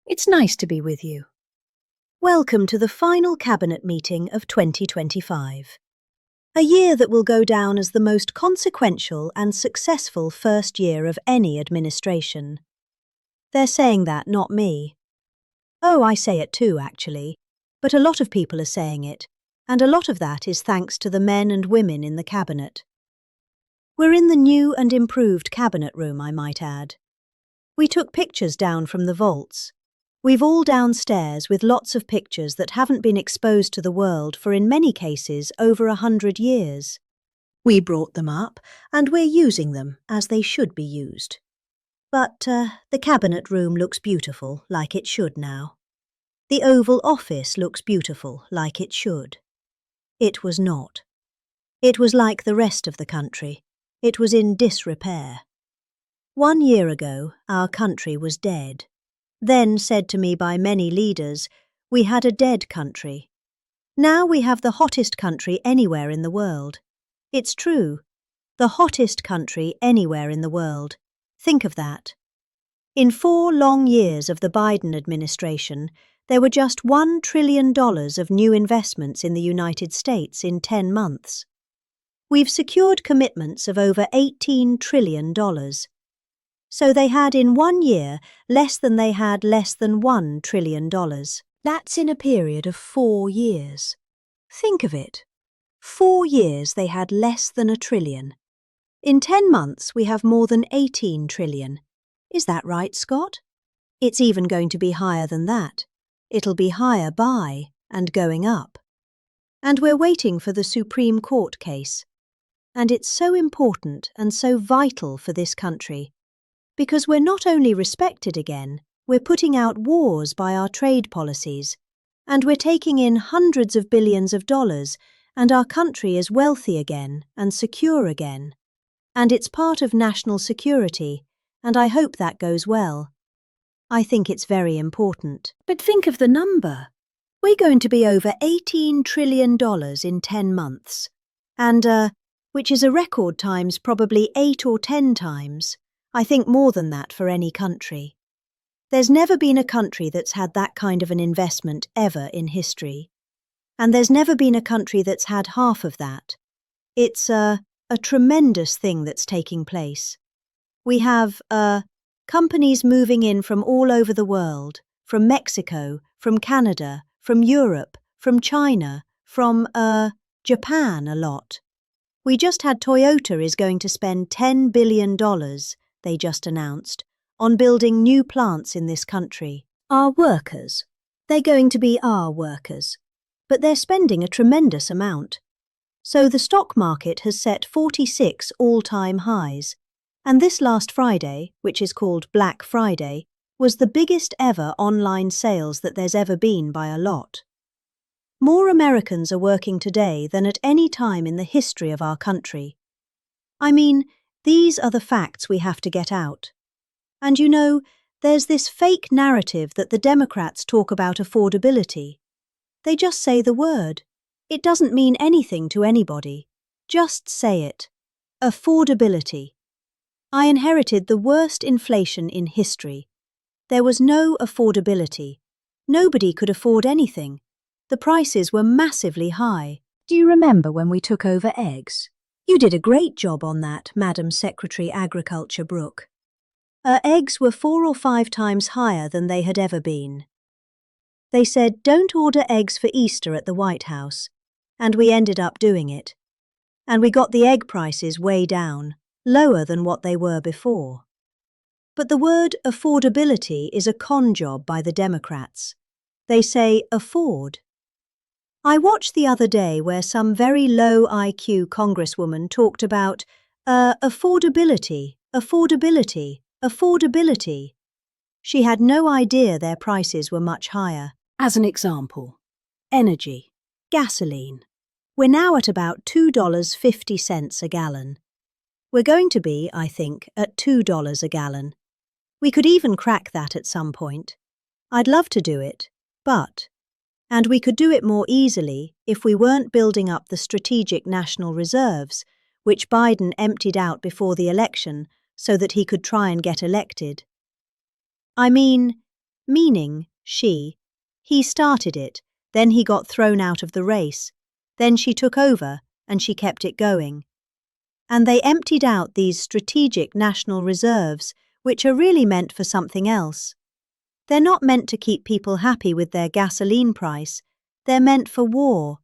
It's nice to be with you. Welcome to the final Cabinet meeting of 2025. A year that will go down as the most consequential and successful first year of any administration. They're saying that, not me. Oh, I say it too, actually. But a lot of people are saying it, and a lot of that is thanks to the men and women in the Cabinet. We're in the new and improved Cabinet room, I might add. We took pictures down from the vaults. We've all downstairs with lots of pictures that haven't been exposed to the world for, in many cases, over 100 years. We brought them up, and we're using them as they should be used. But the Cabinet room looks beautiful, like it should now. The Oval Office looks beautiful, like it should. It was not. It was like the rest of the country. It was in disrepair. 1 year ago, our country was dead. Then said to me by many leaders, we had a dead country. Now we have the hottest country anywhere in the world. It's true. The hottest country anywhere in the world. Think of that. In 4 long years of the Biden administration, there were just $1 trillion of new investments in the United States in 10 months. We've secured commitments of over $18 trillion. So they had in 1 year less than they had less than $1 trillion. That's in a period of 4 years. Think of it. 4 years they had less than $1 trillion. In 10 months we have more than $18 trillion. Is that right, Scott? It's even going to be higher than that. It'll be higher by and going up. And we're waiting for the Supreme Court case. And it's so important and so vital for this country. Because we're not only respected again, we're putting out wars by our trade policies, and we're taking in hundreds of billions of dollars, and our country is wealthy again and secure again. And it's part of national security, and I hope that goes well. I think it's very important. But think of the number. We're going to be over $18 trillion in 10 months, and which is a record times probably 8 or 10 times. I think more than that for any country. There's never been a country that's had that kind of an investment ever in history. And there's never been a country that's had half of that. It's a tremendous thing that's taking place. We have companies moving in from all over the world, from Mexico, from Canada, from Europe, from China, from Japan a lot. We just had Toyota is going to spend $10 billion, they just announced, on building new plants in this country. Our workers. They're going to be our workers. But they're spending a tremendous amount. So the stock market has set 46 all-time highs. And this last Friday, which is called Black Friday, was the biggest ever online sales that there's ever been by a lot. More Americans are working today than at any time in the history of our country. I mean, these are the facts we have to get out. And you know, there's this fake narrative that the Democrats talk about affordability. They just say the word. It doesn't mean anything to anybody. Just say it. Affordability. I inherited the worst inflation in history. There was no affordability. Nobody could afford anything. The prices were massively high. Do you remember when we took over eggs? You did a great job on that, Madam Secretary Agriculture Brooke. Eggs were 4 or 5 times higher than they had ever been. They said, don't order eggs for Easter at the White House, and we ended up doing it. And we got the egg prices way down, lower than what they were before. But the word affordability is a con job by the Democrats. They say afford. I watched the other day where some very low IQ congresswoman talked about affordability. She had no idea their prices were much higher. As an example, energy, gasoline. We're now at about $2.50 a gallon. We're going to be, I think, at $2 a gallon. We could even crack that at some point. I'd love to do it, and we could do it more easily if we weren't building up the strategic national reserves, which Biden emptied out before the election so that he could try and get elected. I mean, meaning she. He started it, then he got thrown out of the race, then she took over and she kept it going. And they emptied out these strategic national reserves, which are really meant for something else. They're not meant to keep people happy with their gasoline price. They're meant for war.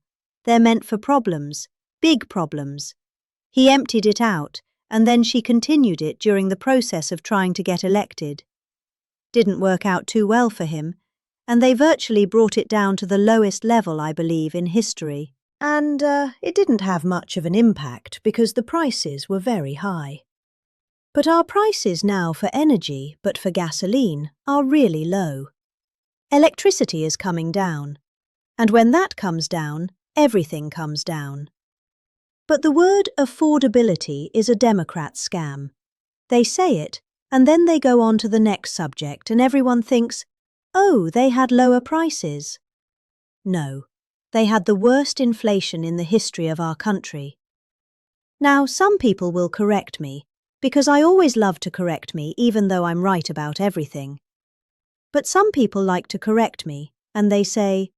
They're meant for problems, big problems. He emptied it out, and then she continued it during the process of trying to get elected. Didn't work out too well for him, and they virtually brought it down to the lowest level, I believe, in history. And it didn't have much of an impact because the prices were very high. But our prices now for energy, but for gasoline, are really low. Electricity is coming down, and when that comes down, everything comes down. But the word affordability is a Democrat scam. They say it, and then they go on to the next subject, and everyone thinks, oh, they had lower prices. No, they had the worst inflation in the history of our country. Now, some people will correct me, because I always love to correct me even though I'm right about everything. But some people like to correct me, and they say,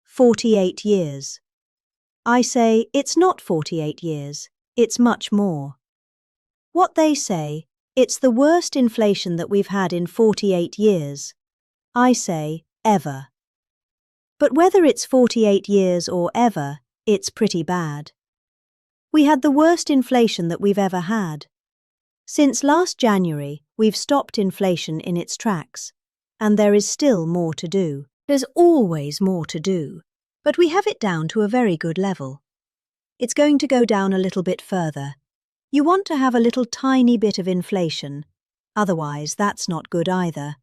48 years. I say, it's not 48 years, it's much more. What they say, it's the worst inflation that we've had in 48 years. I say, ever. But whether it's 48 years or ever, it's pretty bad. We had the worst inflation that we've ever had. Since last January, we've stopped inflation in its tracks, and there is still more to do. There's always more to do, but we have it down to a very good level. It's going to go down a little bit further. You want to have a little tiny bit of inflation, otherwise that's not good either.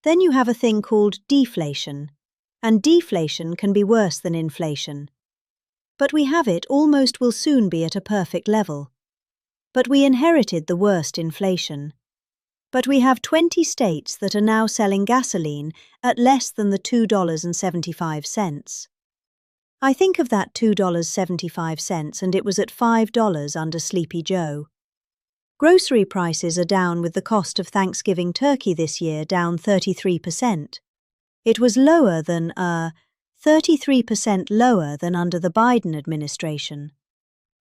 Then you have a thing called deflation, and deflation can be worse than inflation. But we have it almost will soon be at a perfect level. But we inherited the worst inflation. But we have 20 states that are now selling gasoline at less than the $2.75. I think of that $2.75 and it was at $5 under Sleepy Joe. Grocery prices are down with the cost of Thanksgiving turkey this year down 33%. It was lower than 33% lower than under the Biden administration.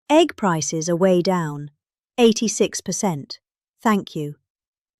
Egg prices are way down, 86%. Thank you.